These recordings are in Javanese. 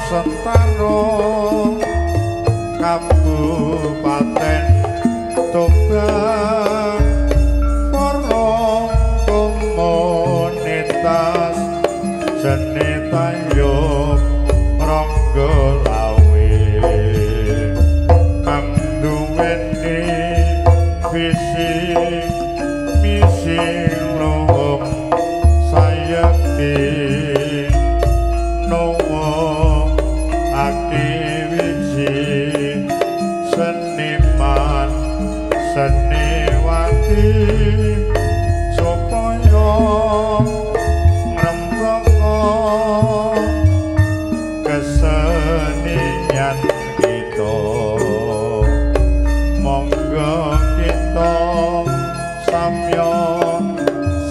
Sentaro Kabupaten Tuban Forum Komunitas Seni Tanjung Ronggolawe kang duweni visi misi luhung sayekti nowo aktiwisi seniman seniwati supaya ngrembaka kesenian kita monggo kita samya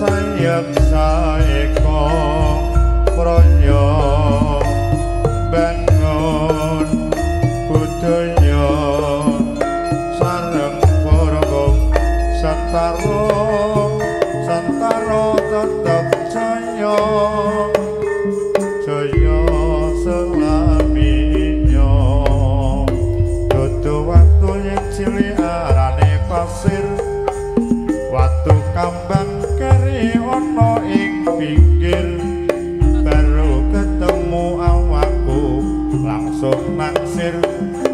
sayek saeka praya bangun budaya sareng purwong Sentaro tetep jaya jaya selaminya dudu watu yen cilik arane pasir watu kambang keri ana ing pinggir baru ketemu awakku langsung naksir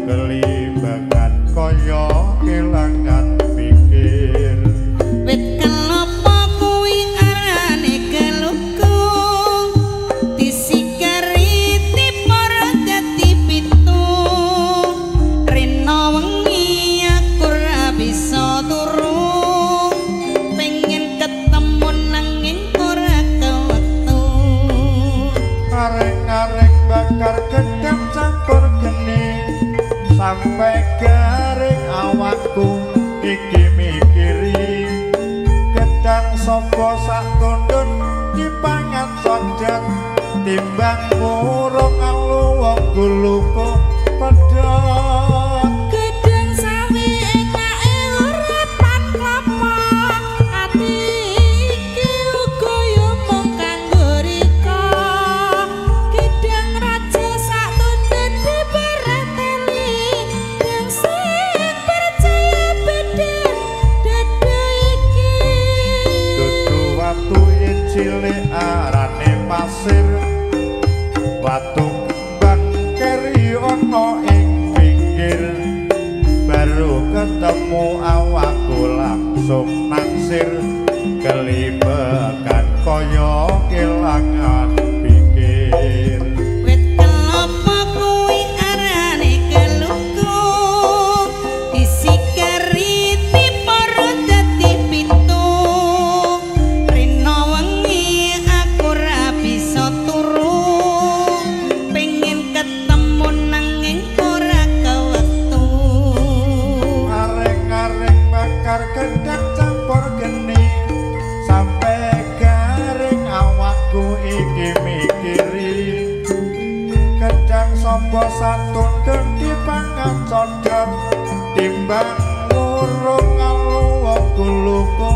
kelimbangan kaya kelangan pikir wit kelapa kuwi arane kelukung disikari tipara dadi pitu rena wengi aku ora bisa turu pengen ketemu nanging ora kewektu areng-areng bakar gedang campur geni sampai garing awakku iki mikiri gedang sapa sak tundun dipangan sonjat timbang murung alu wong guluku pedhot gedang sawi enake urapan klapa ati iki uga yo mung kanggo rika gedang raja sak tundun diberateli yang sing percaya bedeng dada iki dudu watu yen cilik arane pasir watu kembang keri ana ing pinggir baru ketemu awakku langsung naksir kelibekan kaya kelangan pikir wit kelapa kuwi arane kelukung disikari tipara dadi pitu rena wengi aku ora bisa turu pengen ketemu nanging ora kewektu areng-areng bakar gedang campur geni sampai garing awakku iki mikiri gedang sapa satundun dipangan codot timbang urung alu wong guluku